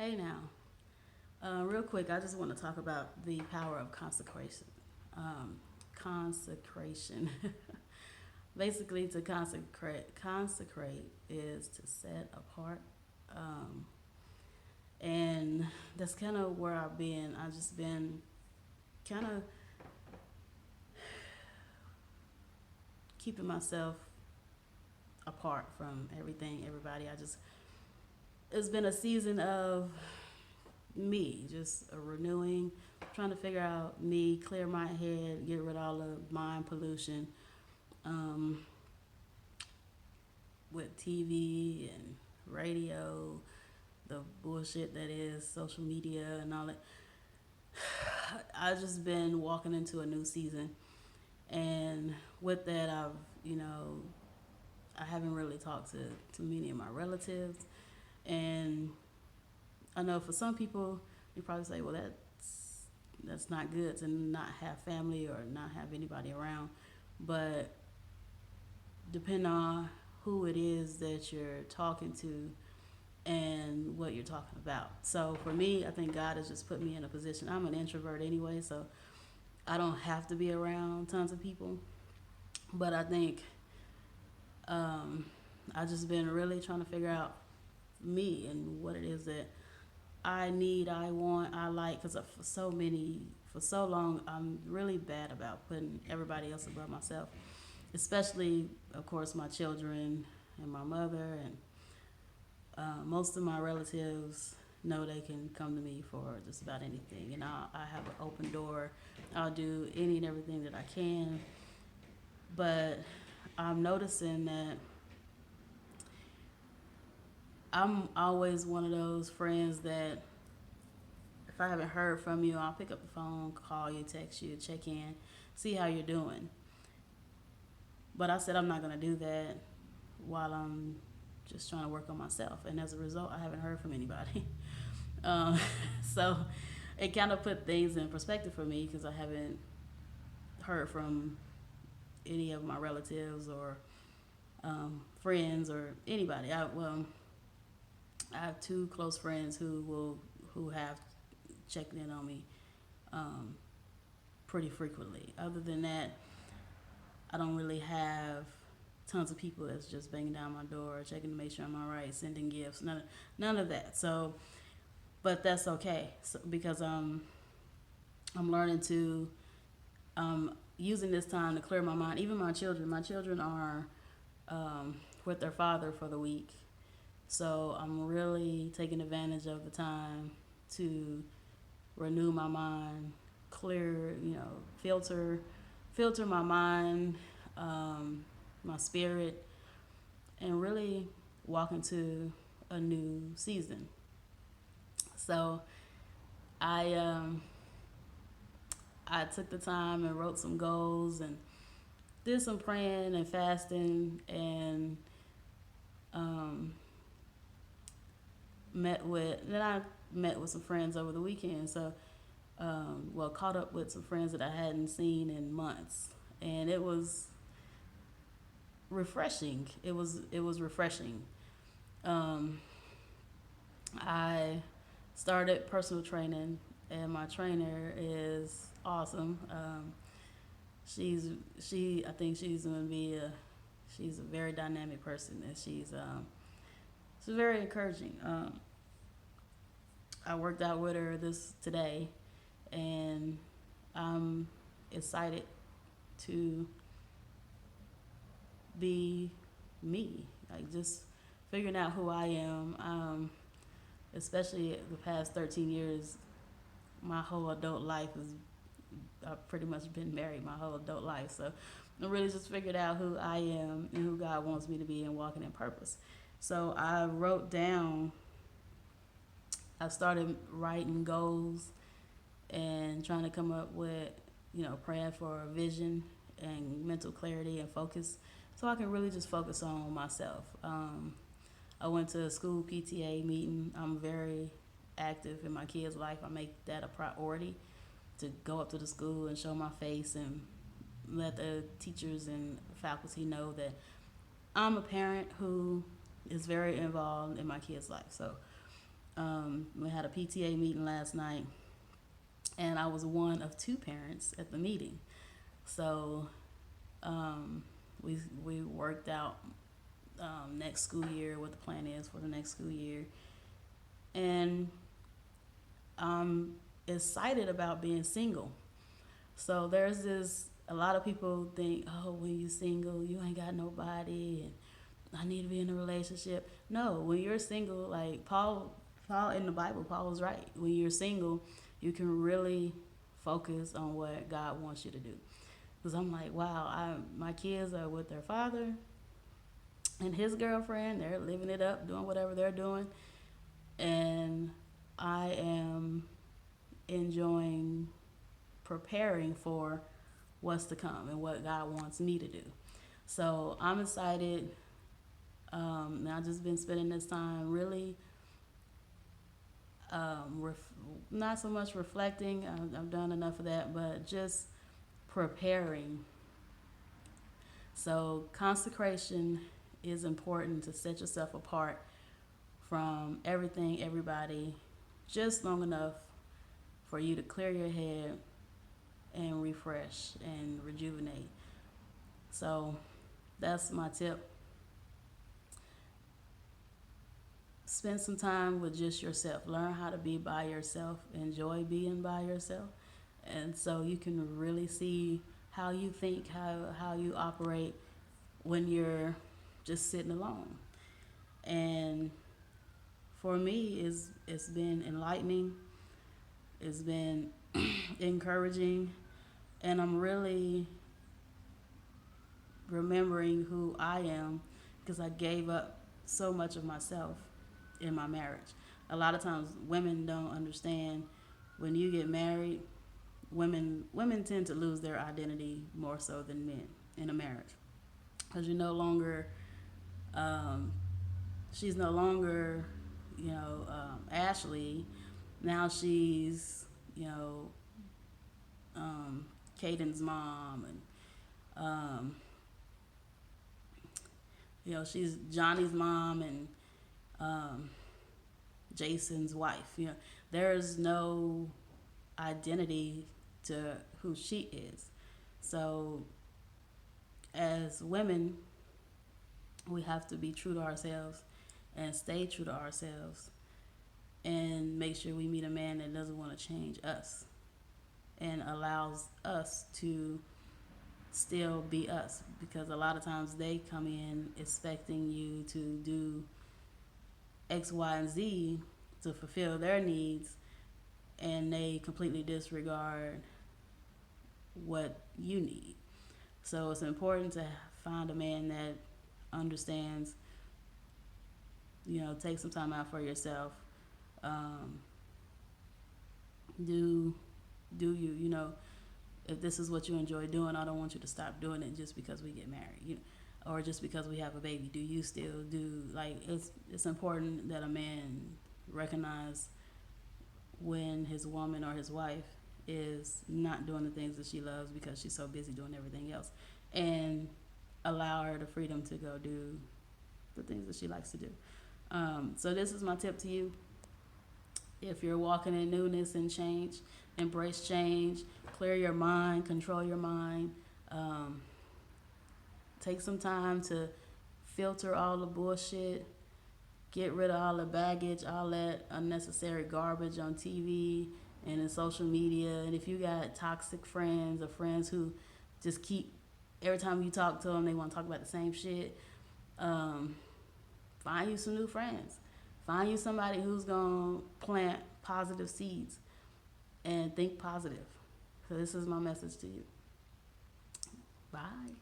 Hey now, real quick, I just want to talk about the power of consecration. Consecration. Basically, to consecrate is to set apart, um, and that's kind of where I've been. I've just been kind of keeping myself apart from everything, everybody. It's been a season of me, just a renewing, trying to figure out me, clear my head, get rid of all the mind pollution um, with TV and radio, the bullshit that is social media and all that. I've just been walking into a new season, and with that, you know, I haven't really talked to many of my relatives, and I know for some people, you probably say, well, that's not good to not have family or not have anybody around. But depending on who it is that you're talking to and what you're talking about. So for me, I think God has just put me in a position. I'm an introvert anyway, so I don't have to be around tons of people. But I think um, I've just been really trying to figure out me and what it is that I need, I want, I like, because for so long, I'm really bad about putting everybody else above myself, especially, of course, my children and my mother, and most of my relatives know they can come to me for just about anything, and I have an open door. I'll do any and everything that I can, but I'm noticing that I'm always one of those friends that if I haven't heard from you, I'll pick up the phone, call you, text you, check in, see how you're doing. But I said I'm not going to do that while I'm just trying to work on myself. And as a result, I haven't heard from anybody. um, so it kind of put things in perspective for me because I haven't heard from any of my relatives or friends or anybody. I have two close friends who have checked in on me um, pretty frequently. Other than that, I don't really have tons of people that's just banging down my door, checking to make sure I'm all right, sending gifts, none of that. So, but that's okay because I'm learning to using this time to clear my mind. Even my children are with their father for the week, so I'm really taking advantage of the time to renew my mind, clear, filter my mind, my spirit, and really walk into a new season. So I I took the time and wrote some goals and did some praying and fasting and um, I met with some friends over the weekend. So caught up with some friends that I hadn't seen in months, and it was refreshing. It was refreshing. Um, I started personal training, and my trainer is awesome. She's she I think she's gonna be a she's a very dynamic person, and she's very encouraging. I worked out with her this today, and I'm excited to be me, like just figuring out who I am. Especially the past 13 years, my whole adult life is I've pretty much been married my whole adult life. So I really just figured out who I am and who God wants me to be and walking in purpose. So I started writing goals and trying to come up with, praying for a vision and mental clarity and focus so I can really just focus on myself. I went to a school PTA meeting. I'm very active in my kids' life. I make that a priority to go up to the school and show my face and let the teachers and faculty know that I'm a parent who is very involved in my kids' life. So We had a PTA meeting last night, and I was one of two parents at the meeting. So um, we worked out next school year what the plan is for the next school year, and I'm excited about being single. So there's this. A lot of people think, oh, when you're single, you ain't got nobody, and I need to be in a relationship. No, when you're single, like Paul in the Bible, Paul was right. When you're single, you can really focus on what God wants you to do. Because I'm like, wow, my kids are with their father and his girlfriend. They're living it up, doing whatever they're doing, and I am enjoying preparing for what's to come and what God wants me to do. So I'm excited. And I've just been spending this time really not so much reflecting. I've done enough of that, but just preparing. So consecration is important to set yourself apart from everything, everybody, just long enough for you to clear your head and refresh and rejuvenate. So that's my tip. Spend some time with just yourself. Learn how to be by yourself. Enjoy being by yourself. And so you can really see how you think, how you operate when you're just sitting alone. And for me, it's been enlightening. It's been encouraging. And I'm really remembering who I am because I gave up so much of myself in my marriage. A lot of times women don't understand when you get married, women tend to lose their identity more so than men in a marriage because you're no longer um, she's no longer Ashley. Now she's you know Caden's mom, and um, she's Johnny's mom, and um, Jason's wife. There's no identity to who she is. So as women, we have to be true to ourselves and stay true to ourselves and make sure we meet a man that doesn't want to change us and allows us to still be us, because a lot of times they come in expecting you to do X, Y, and Z to fulfill their needs, and they completely disregard what you need. So it's important to find a man that understands, take some time out for yourself. Um, do if this is what you enjoy doing, I don't want you to stop doing it just because we get married, or just because we have a baby. Do you still do, like, it's important that a man recognize when his woman or his wife is not doing the things that she loves because she's so busy doing everything else, and allow her the freedom to go do the things that she likes to do. So this is my tip to you. If you're walking in newness and change, embrace change, clear your mind, control your mind. Take some time to filter all the bullshit, get rid of all the baggage, all that unnecessary garbage on TV and in social media. And if you got toxic friends or friends who just keep, every time you talk to them, they want to talk about the same shit, find you some new friends. Find you somebody who's going to plant positive seeds and think positive. So this is my message to you. Bye.